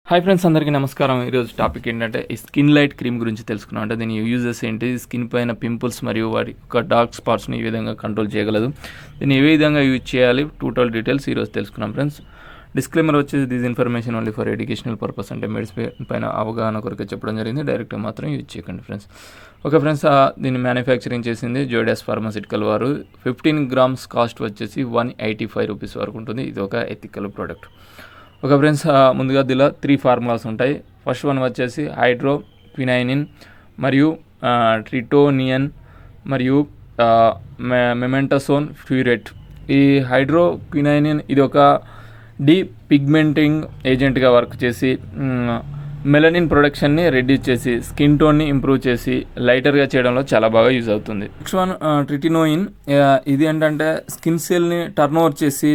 Hi friends, అందరికీ నమస్కారం. ఈరోజు టాపిక్ ఏంటంటే ఈ స్కిన్ లైట్ క్రీమ్ గురించి తెలుసుకున్నాం. అంటే దీని యూజెస్ ఏంటి, స్కిన్ పైన పింపుల్స్ మరియు వాటి యొక్క డార్క్ స్పాట్స్ని ఈ విధంగా కంట్రోల్ చేయగలదు, దీన్ని ఏ విధంగా యూజ్ చేయాలి, టోటల్ డీటెయిల్స్ ఈరోజు తెలుసుకున్నాం ఫ్రెండ్స్. డిస్క్లైమర్ వచ్చేసి this information only for educational purpose, అంటే మెడిసిన్ పైన అవగాహన కొరకు చెప్పడం జరిగింది. డైరెక్ట్గా మాత్రం యూజ్ చేయకండి ఫ్రెండ్స్. ఓకే ఫ్రెండ్స్, దీన్ని మ్యానుఫ్యాక్చరింగ్ చేసింది జోడాస్ ఫార్మాసిటికల్ వారు. 15 grams కాస్ట్ వచ్చేసి 185 రూపీస్ వరకు ఉంటుంది. ఇది ఒక ఎథికల్ ప్రోడక్ట్. ఓకే ఫ్రెండ్స్, ముందుగా దీనిలో 3 ఫార్ములాస్ ఉంటాయి. ఫస్ట్ వన్ వచ్చేసి హైడ్రోక్వినైనిన్ మరియు ట్రిటోనియన్ మరియు మెమెంటసోన్ ఫ్యూరేట్. ఈ హైడ్రోక్వినైనిన్ ఇది ఒక డీపిగ్మెంటింగ్ ఏజెంట్గా వర్క్ చేసి మెలనిన్ ప్రొడక్షన్ని రెడ్యూస్ చేసి స్కిన్ టోన్ని ఇంప్రూవ్ చేసి లైటర్గా చేయడంలో చాలా బాగా యూజ్ అవుతుంది. Next one tretinoin. ఇది ఏంటంటే స్కిన్ సెల్ని టర్న్ ఓవర్ చేసి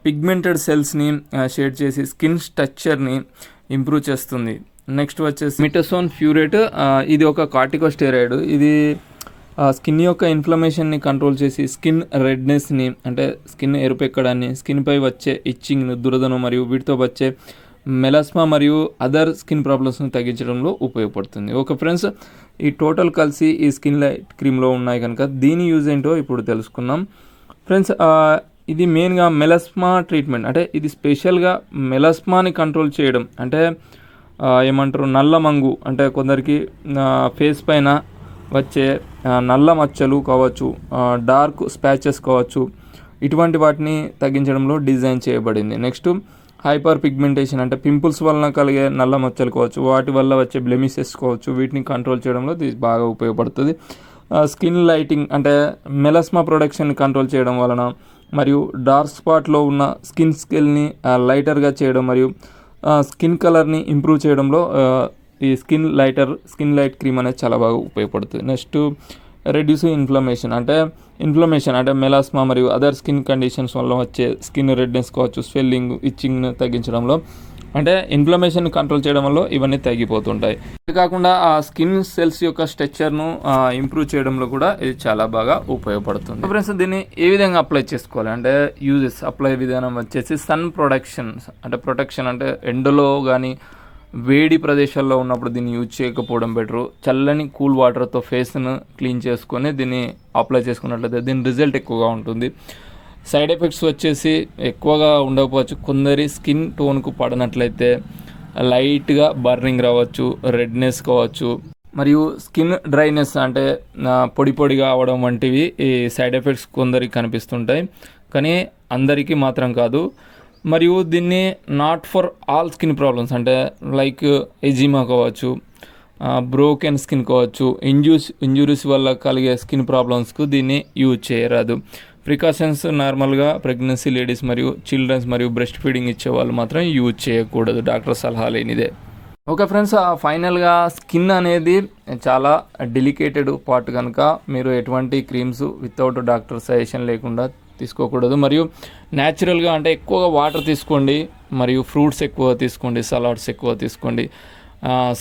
పిగ్మెంటెడ్ సెల్స్ని షేడ్ చేసి స్కిన్ స్ట్రక్చర్ని ఇంప్రూవ్ చేస్తుంది. నెక్స్ట్ వచ్చేసి మెటసోన్ ఫ్యూరేట్. ఇది ఒక కార్టికోస్టెరాయిడ్. ఇది స్కిన్ యొక్క ఇన్ఫ్లమేషన్ని కంట్రోల్ చేసి స్కిన్ రెడ్నెస్ని, అంటే స్కిన్ ఎరుపెక్కడాన్ని, స్కిన్పై వచ్చే ఇచ్చింగ్, దురదను మరియు వీటితో వచ్చే మెలాస్మా మరియు అదర్ స్కిన్ ప్రాబ్లమ్స్ని తగ్గించడంలో ఉపయోగపడుతుంది. ఓకే ఫ్రెండ్స్, ఈ టోటల్ కలిసి ఈ స్కిన్ లైట్ క్రీమ్లో ఉన్నాయి కనుక దీని యూజ్ ఏంటో ఇప్పుడు తెలుసుకుందాం ఫ్రెండ్స్. ఇది మెయిన్గా మెలాస్మా ట్రీట్మెంట్, అంటే ఇది స్పెషల్గా మెలాస్మాని కంట్రోల్ చేయడం. అంటే ఏమంటారు, నల్ల మంగు, అంటే కొందరికి ఫేస్ పైన వచ్చే నల్ల మచ్చలు కావచ్చు, డార్క్ స్పాచెస్ కావచ్చు, ఇటువంటి వాటిని తగ్గించడంలో డిజైన్ చేయబడింది. నెక్స్ట్ హైపర్ పిగ్మెంటేషన్, అంటే పింపుల్స్ వలన కలిగే నల్ల మచ్చలు కావచ్చు, వాటి వల్ల వచ్చే బ్లెమిషెస్ కావచ్చు, వీటిని కంట్రోల్ చేయడంలో ఇది బాగా ఉపయోగపడుతుంది. స్కిన్ లైటింగ్, అంటే మెలాస్మా ప్రొడక్షన్ కంట్రోల్ చేయడం వలన మరియు డార్క్ స్పాట్లో ఉన్న స్కిన్ స్కెల్ని లైటర్గా చేయడం మరియు స్కిన్ కలర్ని ఇంప్రూవ్ చేయడంలో ఈ స్కిన్ లైట్ క్రీమ్ అనేది చాలా బాగా ఉపయోగపడుతుంది. నెక్స్ట్ రెడ్యూస్ ఇన్ఫ్లమేషన్, అంటే మెలాస్మా మరియు అదర్ స్కిన్ కండిషన్స్ వల్ల వచ్చే స్కిన్ రెడ్నెస్ కావచ్చు, స్వెల్లింగ్, ఇచ్చింగ్ను తగ్గించడంలో, అంటే ఇన్ఫ్లమేషన్ కంట్రోల్ చేయడం వల్ల ఇవన్నీ తగ్గిపోతుంటాయి. ఇది కాకుండా ఆ స్కిన్ సెల్స్ యొక్క స్ట్రక్చర్ను ఇంప్రూవ్ చేయడంలో కూడా ఇది చాలా బాగా ఉపయోగపడుతుంది. ఫ్రెండ్స్, దీన్ని ఏ విధంగా అప్లై చేసుకోవాలి అంటే యూజెస్, అప్లై విధానం వచ్చేసి సన్ ప్రొటెక్షన్ అంటే ఎండలో కానీ వేడి ప్రదేశాల్లో ఉన్నప్పుడు దీన్ని యూజ్ చేయకపోవడం బెటరు. చల్లని కూల్ వాటర్తో ఫేస్ను క్లీన్ చేసుకొని దీన్ని అప్లై చేసుకున్నట్లయితే దీని రిజల్ట్ ఎక్కువగా ఉంటుంది. సైడ్ ఎఫెక్ట్స్ వచ్చేసి ఎక్కువగా ఉండకపోవచ్చు. కొందరి స్కిన్ టోన్కు పడినట్లయితే లైట్గా బర్నింగ్ రావచ్చు, రెడ్నెస్ కావచ్చు, మరియు స్కిన్ డ్రైనెస్, అంటే పొడిగా అవడం వంటివి ఈ సైడ్ ఎఫెక్ట్స్ కొందరికి కనిపిస్తుంటాయి, కానీ అందరికీ మాత్రం కాదు. మరియు దీన్ని not for all skin problems, అంటే లైక్ ఎజిమా కావచ్చు, బ్రోకెన్ స్కిన్ కావచ్చు, ఇంజురీస్ వల్ల కలిగే స్కిన్ ప్రాబ్లమ్స్కు దీన్ని యూజ్ చేయరాదు. ప్రికాషన్స్ నార్మల్గా ప్రెగ్నెన్సీ లేడీస్ మరియు చిల్డ్రన్స్ మరియు బ్రెస్ట్ ఫీడింగ్ ఇచ్చే వాళ్ళు మాత్రం యూజ్ చేయకూడదు, డాక్టర్ సలహా లేనిదే. ఓకే ఫ్రెండ్స్, ఫైనల్గా స్కిన్ అనేది చాలా డెలికేటెడ్ పార్ట్ కనుక మీరు ఎటువంటి క్రీమ్స్ వితౌట్ డాక్టర్ సజెషన్ లేకుండా తీసుకోకూడదు. మరియు న్యాచురల్గా, అంటే ఎక్కువగా వాటర్ తీసుకోండి, మరియు ఫ్రూట్స్ ఎక్కువ తీసుకోండి, సలాడ్స్ ఎక్కువ తీసుకోండి.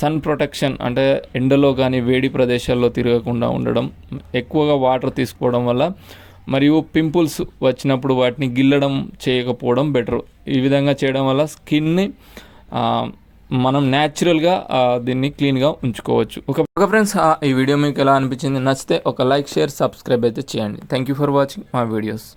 సన్ ప్రొటెక్షన్, అంటే ఎండలో కానీ వేడి ప్రదేశాల్లో తిరగకుండా ఉండడం, ఎక్కువగా వాటర్ తీసుకోవడం వల్ల, మరియు పింపుల్స్ వచ్చినప్పుడు వాటిని గిల్లడం చేయకపోవడం బెటర్. ఈ విధంగా చేయడం వల్ల స్కిన్ని మనం న్యాచురల్గా దీన్ని క్లీన్గా ఉంచుకోవచ్చు. ఒక ఫ్రెండ్స్, ఈ వీడియో మీకు ఎలా అనిపించింది? నచ్చితే ఒక లైక్, షేర్, సబ్స్క్రైబ్ అయితే చేయండి. Thank you for watching my videos.